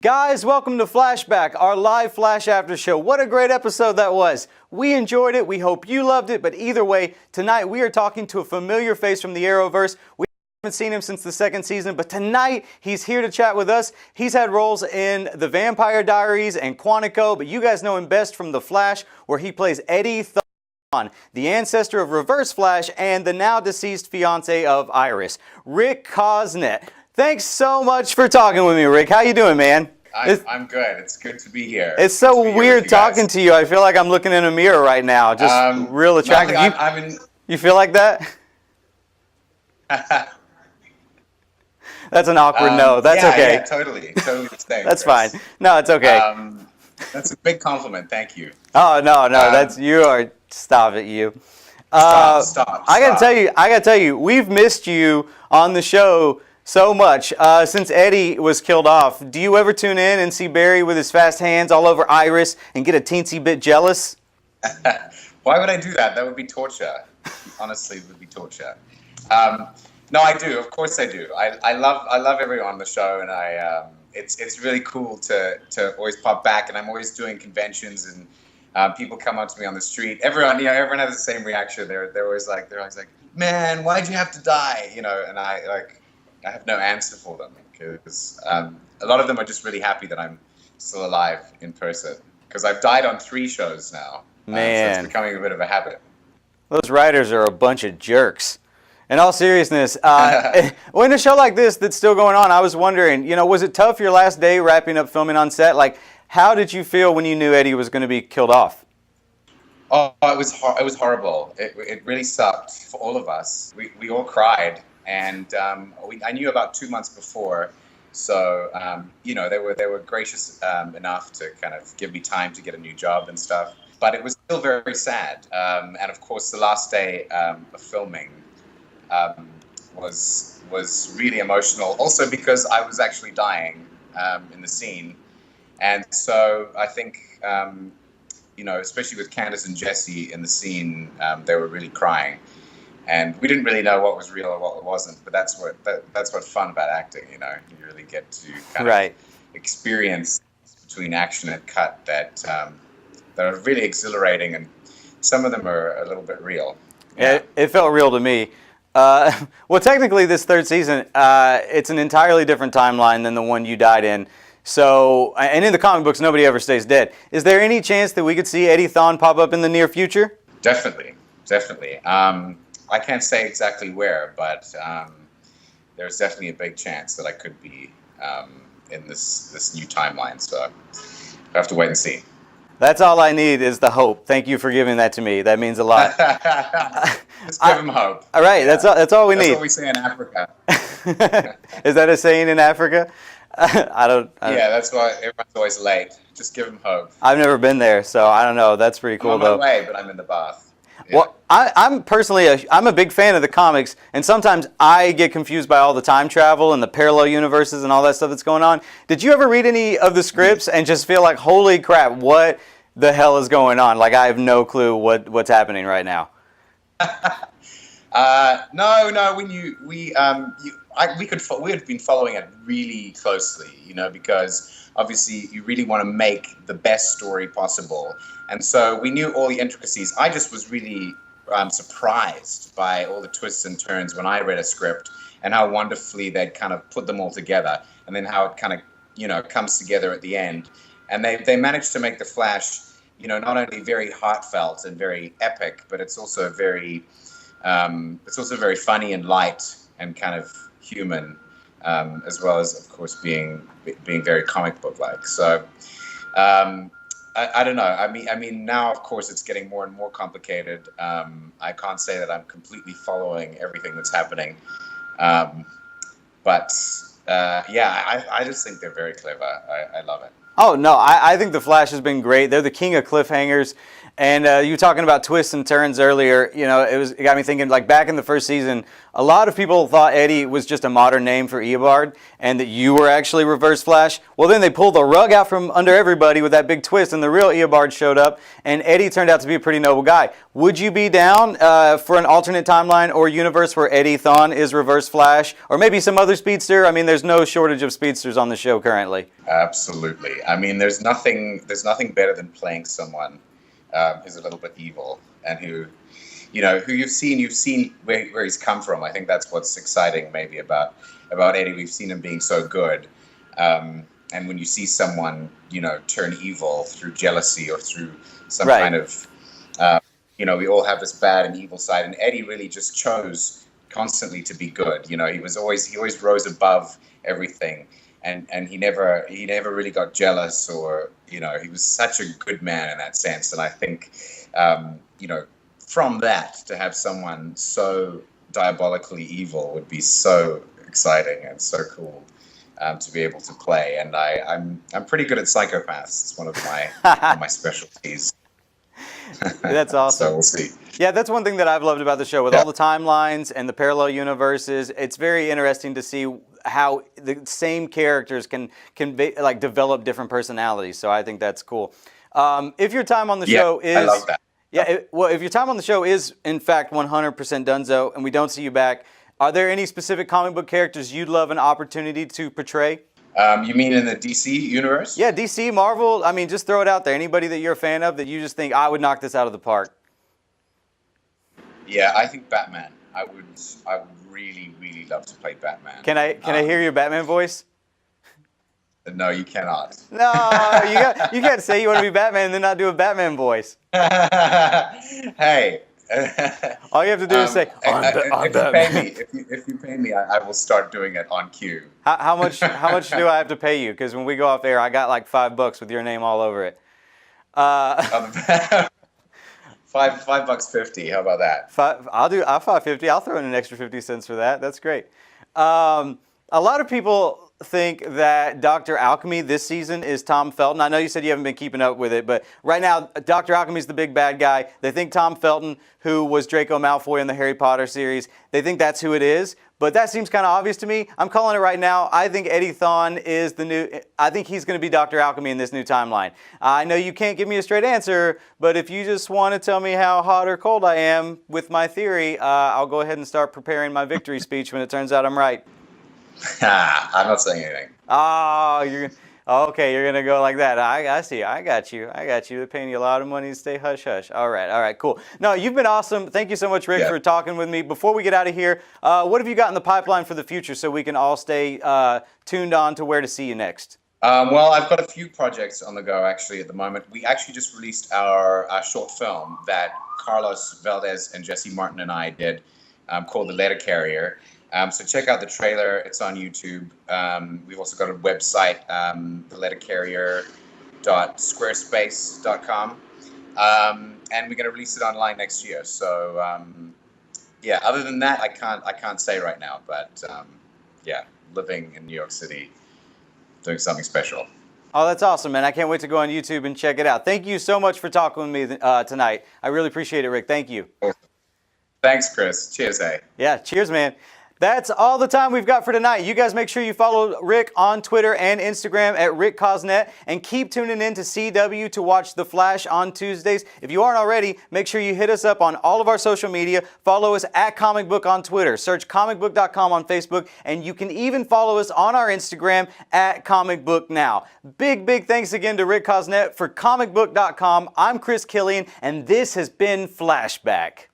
Guys, welcome to Flashback, our live Flash After Show. What a great episode that was. We enjoyed it. We hope you loved it. But either way, tonight we are talking to a familiar face from the Arrowverse. We haven't seen him since the second season, but tonight he's here to chat with us. He's had roles in The Vampire Diaries and Quantico, but you guys know him best from The Flash, where he plays Eddie, the ancestor of Reverse Flash and the now deceased fiance of Iris, Rick Cosnett. Thanks so much for talking with me, Rick. How you doing, man? I'm good. It's good to be here. It's so weird talking to you. I feel like I'm looking in a mirror right now. Just real attractive. You feel like that? That's an awkward no. That's okay. Yeah, totally the same. That's fine. No, it's okay. That's a big compliment. Thank you. Oh no, that's you are. Stop it, you. Stop. I gotta tell you, we've missed you on the show so much since Eddie was killed off. Do you ever tune in and see Barry with his fast hands all over Iris and get a teensy bit jealous? Why would I do that? That would be torture. Honestly, it would be torture. No, I do. Of course, I do. I love everyone on the show, and it's really cool to always pop back. And I'm always doing conventions, and people come up to me on the street. Everyone has the same reaction. They're always like, man, why'd you have to die? And I have no answer for them because a lot of them are just really happy that I'm still alive in person because I've died on 3 shows now. Man. So it's becoming a bit of a habit. Those writers are a bunch of jerks. In all seriousness, in a show like this that's still going on, I was wondering, was it tough your last day wrapping up filming on set? Like, how did you feel when you knew Eddie was going to be killed off? Oh, it was horrible. It really sucked for all of us. We all cried. And I knew about 2 months before, so they were gracious enough to kind of give me time to get a new job and stuff. But it was still very, very sad. And of course, the last day of filming was really emotional. Also because I was actually dying in the scene, and so I think especially with Candace and Jesse in the scene, they were really crying. And we didn't really know what was real or what wasn't, but that's what's fun about acting, You really get to kind of experience between action and cut that are really exhilarating, and some of them are a little bit real. Yeah. It felt real to me. Well, technically, this third season, it's an entirely different timeline than the one you died in. So, and in the comic books, nobody ever stays dead. Is there any chance that we could see Eddie Thawne pop up in the near future? Definitely. I can't say exactly where, but there's definitely a big chance that I could be in this new timeline. So I have to wait and see. That's all I need is the hope. Thank you for giving that to me. That means a lot. Just give him hope. All right, that's all we need. That's what we say in Africa. Is that a saying in Africa? I don't. Yeah, that's why everyone's always late. Just give him hope. I've never been there, so I don't know. That's pretty cool, I'm on my way, but I'm in the bath. Yeah. Well, I'm personally I'm a big fan of the comics, and sometimes I get confused by all the time travel and the parallel universes and all that stuff that's going on. Did you ever read any of the scripts and just feel like, holy crap, what the hell is going on? Like, I have no clue what's happening right now. No. We had been following it really closely, because obviously you really want to make the best story possible. And so we knew all the intricacies. I just was really surprised by all the twists and turns when I read a script and how wonderfully they'd kind of put them all together, and then how it kind of, comes together at the end. And they managed to make The Flash, not only very heartfelt and very epic, but it's also very funny and light and kind of human, as well as, of course, being very comic book like. So I don't know. I mean, now of course it's getting more and more complicated. I can't say that I'm completely following everything that's happening, but I just think they're very clever. I love it. Oh, no, I think The Flash has been great. They're the king of cliffhangers. And you were talking about twists and turns earlier. You know, it got me thinking, like, back in the first season, a lot of people thought Eddie was just a modern name for Eobard and that you were actually Reverse Flash. Well, then they pulled the rug out from under everybody with that big twist, and the real Eobard showed up, and Eddie turned out to be a pretty noble guy. Would you be down for an alternate timeline or universe where Eddie Thawne is Reverse Flash, or maybe some other speedster? I mean, there's no shortage of speedsters on the show currently. Absolutely. I mean, there's nothing better than playing someone who's a little bit evil and who you've seen where he's come from. I think that's what's exciting maybe about Eddie. We've seen him being so good. And when you see someone, turn evil through jealousy or through some kind of, we all have this bad and evil side. And Eddie really just chose constantly to be good. He always rose above everything. And he never really got jealous or, he was such a good man in that sense. And I think, from that to have someone so diabolically evil would be so exciting and so cool to be able to play. And I'm pretty good at psychopaths. It's one of my specialties. That's awesome. So we'll see. Yeah, that's one thing that I've loved about the show. With all the timelines and the parallel universes, it's very interesting to see how the same characters can develop different personalities. So I think that's cool. If your time on the show is... I love that. Yeah, if your time on the show is, in fact, 100% donezo and we don't see you back, are there any specific comic book characters you'd love an opportunity to portray? You mean in the DC universe? Yeah, DC, Marvel. I mean, just throw it out there. Anybody that you're a fan of that you just think, I would knock this out of the park? Yeah, I think Batman. I would really, really love to play Batman. Can I hear your Batman voice? No, you cannot. No, you can't say you want to be Batman and then not do a Batman voice. Hey. All you have to do is say, I'm Batman. If you pay me, I will start doing it on cue. How much do I have to pay you? Because when we go off air, I got like $5 with your name all over it. $5.50. How about that? I'll $5.50. I'll throw in an extra 50 cents for that. That's great. A lot of people think that Dr. Alchemy this season is Tom Felton. I know you said you haven't been keeping up with it, but right now Dr. Alchemy's the big bad guy. They think Tom Felton, who was Draco Malfoy in the Harry Potter series, they think that's who it is. But that seems kind of obvious to me. I'm calling it right now. I think Eddie Thawne is I think he's going to be Dr. Alchemy in this new timeline. I know you can't give me a straight answer, but if you just want to tell me how hot or cold I am with my theory, I'll go ahead and start preparing my victory speech when it turns out I'm right. I'm not saying anything. Oh, okay, you're going to go like that. I see. I got you. They're paying you a lot of money to stay hush-hush. All right, cool. No, you've been awesome. Thank you so much, Rick, for talking with me. Before we get out of here, what have you got in the pipeline for the future so we can all stay tuned on to where to see you next? Well, I've got a few projects on the go, actually, at the moment. We actually just released our short film that Carlos Valdez and Jesse Martin and I did called The Letter Carrier. So check out the trailer. It's on YouTube. We've also got a website, thelettercarrier.squarespace.com. And we're going to release it online next year. So, other than that, I can't say right now. But, living in New York City, doing something special. Oh, that's awesome, man. I can't wait to go on YouTube and check it out. Thank you so much for talking with me tonight. I really appreciate it, Rick. Thank you. Thanks, Chris. Cheers, eh? Yeah, cheers, man. That's all the time we've got for tonight. You guys make sure you follow Rick on Twitter and Instagram at Rick Cosnet, and keep tuning in to CW to watch The Flash on Tuesdays. If you aren't already, make sure you hit us up on all of our social media. Follow us at Comic Book on Twitter. Search comicbook.com on Facebook, and you can even follow us on our Instagram at Comic Book Now. Big thanks again to Rick Cosnet for comicbook.com. I'm Chris Killian, and this has been Flashback.